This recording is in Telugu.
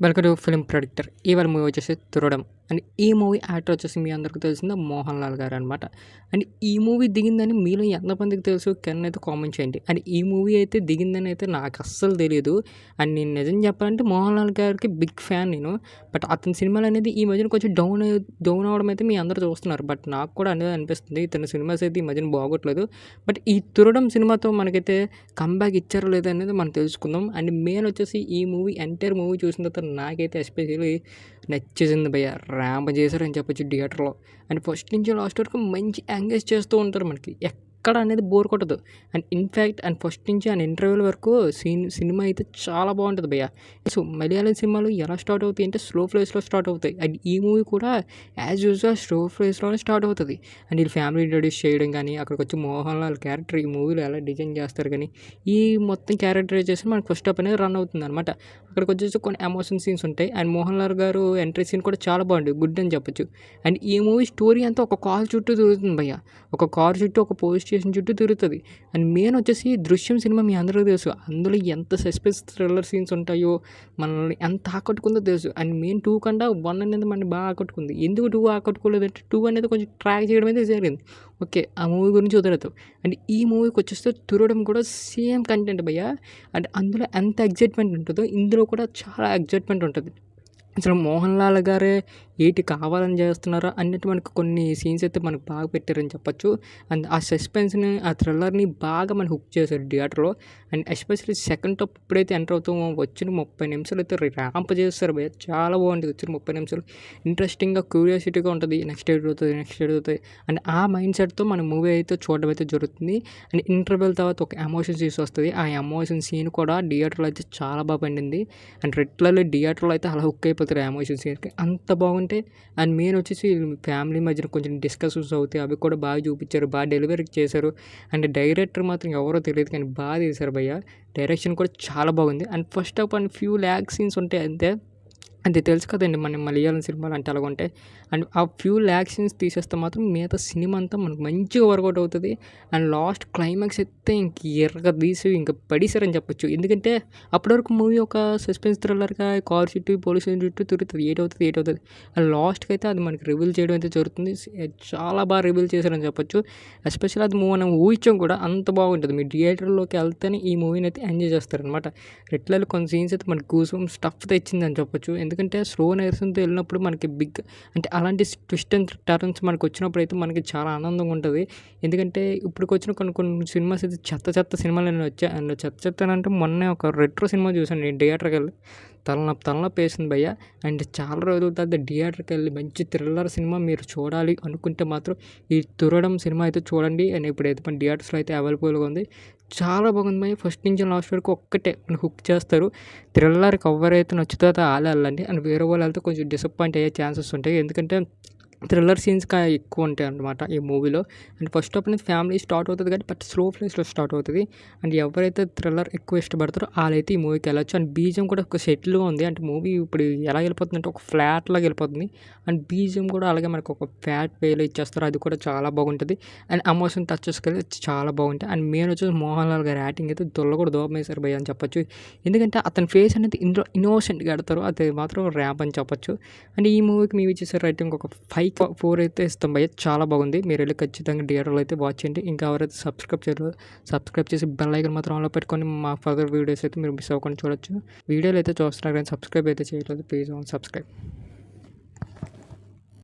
Welcome to film ప్రొడిక్టర్. ఇవాళ మూవీ వచ్చేసి 'తురడం' అండ్ ఈ మూవీ యాక్టర్ వచ్చేసి మీ అందరికీ తెలిసిందే మోహన్ లాల్ గారు అనమాట. అండ్ ఈ మూవీ దిగిందని మీలో ఎంతమందికి తెలుసు కింద అయితే కామెంట్ చేయండి. అండ్ ఈ మూవీ అయితే దిగిందని అయితే నాకు అస్సలు తెలియదు. అండ్ నేను నిజం చెప్పాలంటే మోహన్ లాల్ గారికి బిగ్ ఫ్యాన్ నేను. బట్ అతని సినిమాలు అనేది ఈ మధ్యన కొంచెం డౌన్ అవ్వడం అయితే మీ అందరూ చూస్తున్నారు. బట్ నాకు కూడా అనేది అనిపిస్తుంది ఇతని సినిమాస్ అయితే ఈ మధ్యన బాగోట్లేదు. బట్ ఈ 'తురడం' సినిమాతో మనకైతే కంబ్యాక్ ఇచ్చారో లేదో అనేది మనం తెలుసుకుందాం. అండ్ మెయిన్ వచ్చేసి ఈ మూవీ ఎంటైర్ మూవీ చూసిన తర్వాత నాకైతే ఎస్పెషల్లీ నచ్చేసింది భయ్య. ర్యాంప్ చేశారని చెప్పొచ్చు థియేటర్లో. అండ్ ఫస్ట్ నుంచి లాస్ట్ వరకు మంచి ఎంగేజ్ చేస్తూ ఉంటారు మనకి. ఎక్కడ అనేది బోర్ కొట్టదు. అండ్ ఇన్ఫ్యాక్ట్ అండ్ ఫస్ట్ నుంచి అండ్ ఇంటర్వ్యూల వరకు సినిమా అయితే చాలా బాగుంటుంది భయ్య. సో మలయాళం సినిమాలు ఎలా స్టార్ట్ అవుతాయి అంటే స్లో ఫ్లేస్లో స్టార్ట్ అవుతాయి. అండ్ ఈ మూవీ కూడా యాజ్ యూజువల్ స్లో ఫ్లేస్లోనే స్టార్ట్ అవుతుంది. అండ్ వీళ్ళు ఫ్యామిలీ ఇంట్రొడ్యూస్ చేయడం కానీ అక్కడికి వచ్చి మోహన్ లాల్ క్యారెక్టర్ ఈ మూవీలో ఎలా డిజైన్ చేస్తారు కానీ ఈ మొత్తం క్యారెక్టరైజేషన్ మనకు ఫస్ట్ హాఫ్ అనేది రన్ అవుతుంది అనమాట. అక్కడికి వచ్చేసి కొన్ని ఎమోషన్ సీన్స్ ఉంటాయి. అండ్ మోహన్ లాల్ గారు ఎంట్రీ సీన్ కూడా చాలా బాగుంది, గుడ్ అని చెప్పొచ్చు. అండ్ ఈ మూవీ స్టోరీ అంతా ఒక కార్ చుట్టూ తిరుగుతుంది భయ్య. ఒక కార్ చుట్టూ ఒక పోలీస్ స్టేషన్ చుట్టూ తిరుగుతుంది. అండ్ మెయిన్ వచ్చేసి దృశ్యం సినిమా మీ అందరికీ తెలుసు. అందులో ఎంత సస్పెన్స్ థ్రిల్లర్ సీన్స్ ఉంటాయో మనల్ని ఎంత ఆకట్టుకుందో తెలుసు. అండ్ మెయిన్ 2 కన్నా 1 అనేది మనని బాగా ఆకట్టుకుంది. ఎందుకు 2 ఆకట్టుకోలేదంటే 2 అనేది కొంచెం ట్రాక్ చేయడం అయితే జరిగింది. ఓకే, ఆ మూవీ గురించి వదిలేద్దాం. అండ్ ఈ మూవీకి వచ్చేస్తే 'తురడం' కూడా సేమ్ కంటెంట్ భయ్య. అండ్ అందులో ఎంత ఎగ్జైట్మెంట్ ఉంటుందో ఇందులో కూడా చాలా ఎగ్జైట్మెంట్ ఉంటుంది. అసలు మోహన్ లాల్ గారే ఏటి కావాలని చేస్తున్నారో అన్నట్టు మనకు కొన్ని సీన్స్ అయితే మనకు బాగా పెట్టారని చెప్పొచ్చు. అండ్ ఆ సస్పెన్స్ని ఆ థ్రిల్లర్ని బాగా మనకు హుక్ చేశారు థియేటర్లో. అండ్ ఎస్పెషల్లీ సెకండ్ హాఫ్ ఎప్పుడైతే ఎంటర్ అవుతామో వచ్చిన 30 నిమిషాలు అయితే ర్యాంప్ చేస్తారు భయ్య. చాలా బాగుంటుంది వచ్చిన 30 నిమిషాలు. ఇంట్రెస్టింగ్గా క్యూరియాసిటీగా ఉంటుంది. నెక్స్ట్ ఏడు అవుతుంది. అండ్ ఆ మైండ్ సెట్తో మన మూవీ అయితే చూడడం అయితే జరుగుతుంది. అండ్ ఇంటర్వెల్ తర్వాత ఒక ఎమోషన్ సీన్స్ వస్తుంది. ఆ ఎమోషన్ సీన్ కూడా థియేటర్లో అయితే చాలా బాగా పండింది. అండ్ రెట్లలో థియేటర్లో అయితే అలా హుక్ అయిపోతారు ఎమోషన్ సీన్కి, అంత బాగుంటే. అండ్ మెయిన్ వచ్చేసి ఫ్యామిలీ మధ్యన కొంచెం డిస్కషన్స్ అవుతాయి, అవి కూడా బాగా చూపించారు, బాగా డెలివరీ చేశారు. అండ్ డైరెక్టర్ మాత్రం ఎవరో తెలియదు కానీ బాగా తీశారు భయ్య. డైరెక్షన్ కూడా చాలా బాగుంది. And first of and few lag scenes ఉంటాయి అంతే. అది తెలుసు కదండి మన మలయాళం సినిమాలు అంటే అలాగ ఉంటాయి. అండ్ ఆ ఫ్యూ ల్యాగ్ సీన్స్ తీసేస్తే మాత్రం మిగతా సినిమా అంతా మనకు మంచిగా వర్కౌట్ అవుతుంది. అండ్ లాస్ట్ క్లైమాక్స్ అయితే ఇంక ఎర్రగా తీసి ఇంక పడేశారని చెప్పొచ్చు. ఎందుకంటే అప్పటి వరకు మూవీ ఒక సస్పెన్స్ థ్రిల్లర్గా కార్ చుట్టూ పోలీస్ చుట్టూ తిరుగుతుంది, ఏటవుతుంది. అండ్ లాస్ట్కి అయితే అది మనకి రివీల్ చేయడం అయితే జరుగుతుంది. చాలా బాగా రివీల్ చేశారని చెప్పొచ్చు. ఎస్పెషల్లీ అది మనం ఊహించాం కూడా, అంత బాగుంటుంది. మీరు థియేటర్లోకి వెళ్తేనే ఈ మూవీని అయితే ఎంజాయ్ చేస్తారనమాట. రెట్లలో కొన్ని సీన్స్ అయితే మనకి గూస్ బంప్స్ స్టఫ్ తెచ్చిందని చెప్పొచ్చు. ఎందుకంటే స్లో నైర్సంతో వెళ్ళినప్పుడు మనకి బిగ్ అంటే అలాంటి ట్విస్ట్ అండ్ టర్న్స్ మనకు వచ్చినప్పుడు అయితే మనకి చాలా ఆనందంగా ఉంటుంది. ఎందుకంటే ఇప్పుడు వచ్చిన కొన్ని సినిమాస్ అయితే చెత్త సినిమాలు అనేవి వచ్చాయి. అండ్ చెత్త అంటే మొన్నే ఒక రెట్రో సినిమా చూసాను నేను థియేటర్కి వెళ్ళి. తలనొప్పి వేసింది భయ్య. అండ్ చాలా రోజుల తర్వాత థియేటర్కి వెళ్ళి మంచి థ్రిల్లర్ సినిమా మీరు చూడాలి అనుకుంటే మాత్రం ఈ 'తురడం' సినిమా అయితే చూడండి. అండ్ ఇప్పుడైతే మన థియేటర్స్లో అయితే అవైలబుల్గా ఉంది. చాలా బాగుంది భయ్య. ఫస్ట్ నుంచి లాస్ట్ వరకు ఒక్కటే హుక్ చేస్తారు. థ్రిల్లర్కి ఎవరైతే నచ్చుతుందో వాళ్ళే వెళ్ళండి. అండ్ వేరే వాళ్ళు వెళ్తే కొంచెం డిసప్పాయింట్ అయ్యే ఛాన్సెస్ ఉంటాయి. ఎందుకంటే థ్రిల్లర్ సీన్స్ ఎక్కువ ఉంటాయి అన్నమాట ఈ మూవీలో. అండ్ ఫస్ట్ హాఫ్ అనేది ఫ్యామిలీ స్టార్ట్ అవుతుంది కానీ బట్ స్లో ఫ్లేస్లో స్టార్ట్ అవుతుంది. అండ్ ఎవరైతే థ్రిల్లర్ ఎక్కువ ఇష్టపడతారో వాళ్ళైతే ఈ మూవీకి వెళ్ళొచ్చు. అండ్ బీజిఎం కూడా ఒక సెటిల్గా ఉంది. అంటే మూవీ ఇప్పుడు ఎలా వెళ్ళిపోతుంది అంటే ఒక ఫ్లాట్ లాగా వెళ్ళిపోతుంది. అండ్ బీజిఎం కూడా అలాగే మనకు ఒక ఫ్లాట్ వేలో ఇచ్చేస్తారు, అది కూడా చాలా బాగుంటుంది. అండ్ ఎమోషన్ టచెస్ కలిసి చాలా బాగుంటాయి. అండ్ మెయిన్ వచ్చేసి మోహన్ లాల్ గారి యాక్టింగ్ అయితే కూడా దూరం వేశారు భయ్య అని చెప్పొచ్చు. ఎందుకంటే అతని ఫేస్ అనేది ఇందులో ఇన్నోసెంట్గా ఆడతారు, అది మాత్రం ర్యాంప్ అని చెప్పొచ్చు. అండ్ ఈ మూవీకి మేము ఇచ్చేసే రేటింగ్ ఒక 5/4 అయితే ఇస్తాం భయ్య. చాలా బాగుంది. మీరు వెళ్ళి ఖచ్చితంగా థియేటర్లో అయితే వాచ్ చేయండి. ఇంకా ఎవరైతే సబ్స్క్రైబ్ చేసి బెల్ ఐకాన్ మాత్రం ఆన్లో పెట్టుకొని మా ఫర్దర్ వీడియోస్ అయితే మీరు మిస్ అవ్వకుండా చూడొచ్చు. వీడియోలు అయితే చూస్తున్నారు కానీ సబ్స్క్రైబ్ అయితే చేయలేదు, ప్లీజ్ సబ్స్క్రైబ్.